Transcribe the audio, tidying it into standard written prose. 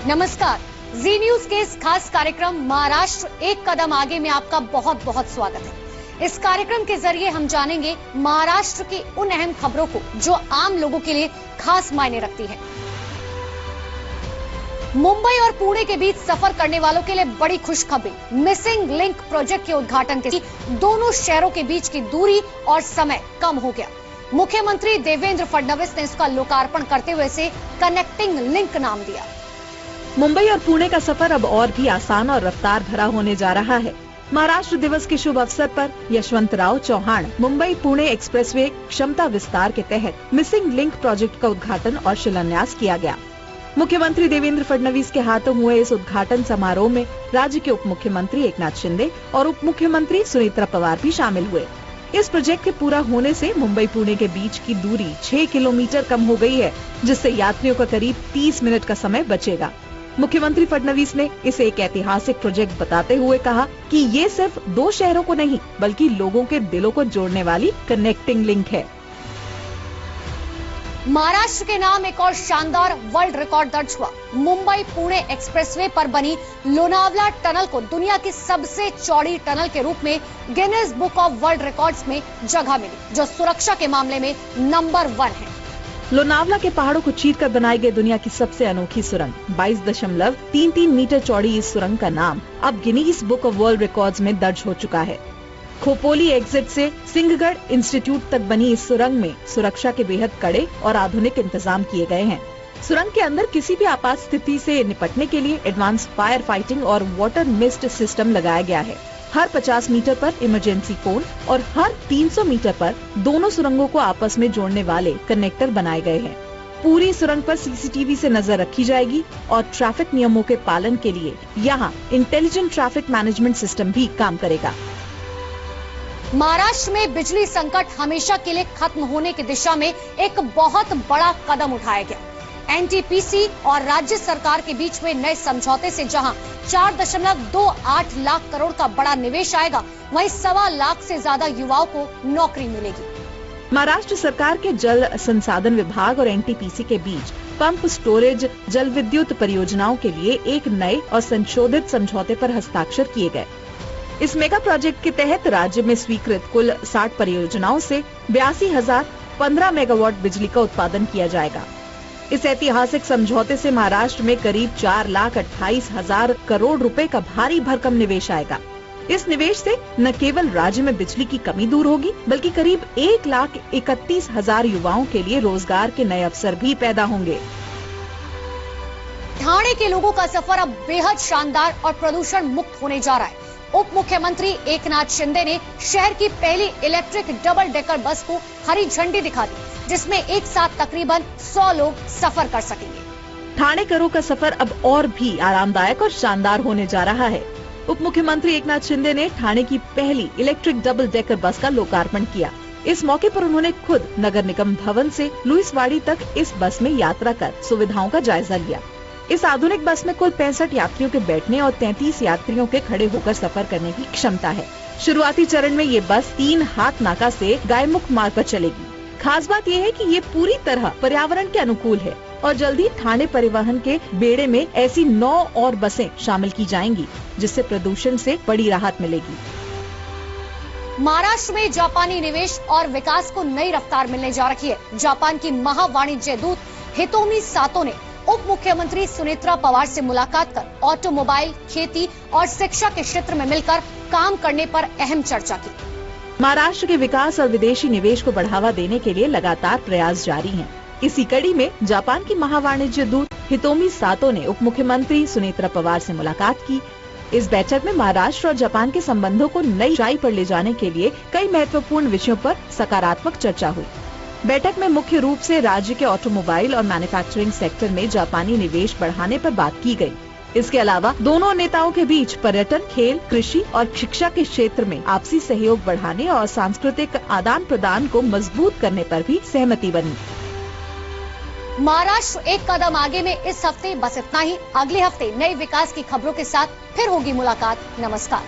नमस्कार, जी न्यूज के इस खास कार्यक्रम महाराष्ट्र एक कदम आगे में आपका बहुत बहुत स्वागत है। इस कार्यक्रम के जरिए हम जानेंगे महाराष्ट्र की उन अहम खबरों को जो आम लोगों के लिए खास मायने रखती है। मुंबई और पुणे के बीच सफर करने वालों के लिए बड़ी खुशखबरी, मिसिंग लिंक प्रोजेक्ट के उद्घाटन के दोनों शहरों के बीच की दूरी और समय कम हो गया। मुख्यमंत्री देवेंद्र फडणवीस ने इसका लोकार्पण करते हुए इसे कनेक्टिंग लिंक नाम दिया। मुंबई और पुणे का सफर अब और भी आसान और रफ्तार भरा होने जा रहा है। महाराष्ट्र दिवस के शुभ अवसर पर यशवंतराव चौहान मुंबई पुणे एक्सप्रेसवे क्षमता विस्तार के तहत मिसिंग लिंक प्रोजेक्ट का उद्घाटन और शिलान्यास किया गया। मुख्यमंत्री देवेंद्र फडणवीस के हाथों हुए इस उद्घाटन समारोह में राज्य के उप मुख्यमंत्री एकनाथ शिंदे और उप मुख्यमंत्री सुनेत्रा पवार भी शामिल हुए। इस प्रोजेक्ट के पूरा होने से मुंबई पुणे के बीच की दूरी 6 किलोमीटर कम हो गई है, जिससे यात्रियों का करीब 30 मिनट का समय बचेगा। मुख्यमंत्री फडणवीस ने इसे एक ऐतिहासिक प्रोजेक्ट बताते हुए कहा कि ये सिर्फ 2 शहरों को नहीं बल्कि लोगों के दिलों को जोड़ने वाली कनेक्टिंग लिंक है। महाराष्ट्र के नाम एक और शानदार वर्ल्ड रिकॉर्ड दर्ज हुआ। मुंबई पुणे एक्सप्रेसवे पर बनी लोनावला टनल को दुनिया की सबसे चौड़ी टनल के रूप में Guinness book of world records में जगह मिली, जो सुरक्षा के मामले में नंबर 1 है। लोनावला के पहाड़ों को चीरकर बनाई गई दुनिया की सबसे अनोखी सुरंग 22.33 मीटर चौड़ी इस सुरंग का नाम अब Guinness book of world records में दर्ज हो चुका है। खोपोली एग्जिट से सिंहगढ़ इंस्टीट्यूट तक बनी इस सुरंग में सुरक्षा के बेहद कड़े और आधुनिक इंतजाम किए गए हैं। सुरंग के अंदर किसी भी आपात स्थिति से निपटने के लिए एडवांस फायर फाइटिंग और वाटर मिस्ट सिस्टम लगाया गया है। हर 50 मीटर पर इमरजेंसी फोन और हर 300 मीटर पर दोनों सुरंगों को आपस में जोड़ने वाले कनेक्टर बनाए गए हैं। पूरी सुरंग पर सीसीटीवी से नजर रखी जाएगी और ट्रैफिक नियमों के पालन के लिए यहाँ इंटेलिजेंट ट्रैफिक मैनेजमेंट सिस्टम भी काम करेगा। महाराष्ट्र में बिजली संकट हमेशा के लिए खत्म होने की दिशा में एक बहुत बड़ा कदम उठाया गया। एनटीपीसी और राज्य सरकार के बीच में नए समझौते से जहां 4.28 लाख करोड़ का बड़ा निवेश आएगा, वहीं 1.25 लाख से ज्यादा युवाओं को नौकरी मिलेगी। महाराष्ट्र सरकार के जल संसाधन विभाग और एनटीपीसी के बीच पंप स्टोरेज जल विद्युत परियोजनाओं के लिए एक नए और संशोधित समझौते पर हस्ताक्षर किए गए। इस मेगा प्रोजेक्ट के तहत राज्य में स्वीकृत कुल 60 परियोजनाओं से 82,015 मेगावाट बिजली का उत्पादन किया जाएगा। इस ऐतिहासिक समझौते से महाराष्ट्र में करीब 4,28,000 करोड़ रुपए का भारी भरकम निवेश आएगा। इस निवेश से न केवल राज्य में बिजली की कमी दूर होगी, बल्कि करीब 1,31,000 युवाओं के लिए रोजगार के नए अवसर भी पैदा होंगे। ठाणे के लोगों का सफर अब बेहद शानदार और प्रदूषण मुक्त होने जा रहा है। उप मुख्यमंत्री एकनाथ शिंदे ने शहर की पहली इलेक्ट्रिक डबल डेकर बस को हरी झंडी दिखा दी, जिसमें एक साथ तकरीबन 100 लोग सफर कर सकेंगे। ठाणेकरों का सफर अब और भी आरामदायक और शानदार होने जा रहा है। उप मुख्यमंत्री एकनाथ शिंदे ने ठाणे की पहली इलेक्ट्रिक डबल डेकर बस का लोकार्पण किया। इस मौके पर उन्होंने खुद नगर निगम भवन से लुईसवाड़ी तक इस बस में यात्रा कर सुविधाओं का जायजा लिया। इस आधुनिक बस में कुल 65 यात्रियों के बैठने और 33 यात्रियों के खड़े होकर सफर करने की क्षमता है। शुरुआती चरण में ये बस 3 हाथ नाका से गायमुख मार्ग पर चलेगी। खास बात यह है कि ये पूरी तरह पर्यावरण के अनुकूल है और जल्द ही ठाणे परिवहन के बेड़े में ऐसी 9 और बसें शामिल की जाएंगी, जिससे प्रदूषण से बड़ी राहत मिलेगी। महाराष्ट्र में जापानी निवेश और विकास को नई रफ्तार मिलने जा रही है। जापान की महावाणिज्य दूत हितोमी सातो ने उप मुख्यमंत्री सुनेत्रा पवार से मुलाकात कर ऑटोमोबाइल, खेती और शिक्षा के क्षेत्र में मिलकर काम करने पर अहम चर्चा की। महाराष्ट्र के विकास और विदेशी निवेश को बढ़ावा देने के लिए लगातार प्रयास जारी हैं। इसी कड़ी में जापान की महावाणिज्य दूत हितोमी सातो ने उप मुख्यमंत्री सुनेत्रा पवार से मुलाकात की। इस बैठक में महाराष्ट्र और जापान के संबंधों को नई ऊंचाई पर ले जाने के लिए कई महत्वपूर्ण विषयों पर सकारात्मक चर्चा हुई। बैठक में मुख्य रूप से राज्य के ऑटोमोबाइल और मैन्युफैक्चरिंग सेक्टर में जापानी निवेश बढ़ाने पर बात की गई। इसके अलावा दोनों नेताओं के बीच पर्यटन, खेल, कृषि और शिक्षा के क्षेत्र में आपसी सहयोग बढ़ाने और सांस्कृतिक आदान प्रदान को मजबूत करने पर भी सहमति बनी। महाराष्ट्र एक कदम आगे में इस हफ्ते बस इतना ही। अगले हफ्ते नए विकास की खबरों के साथ फिर होगी मुलाकात। नमस्कार।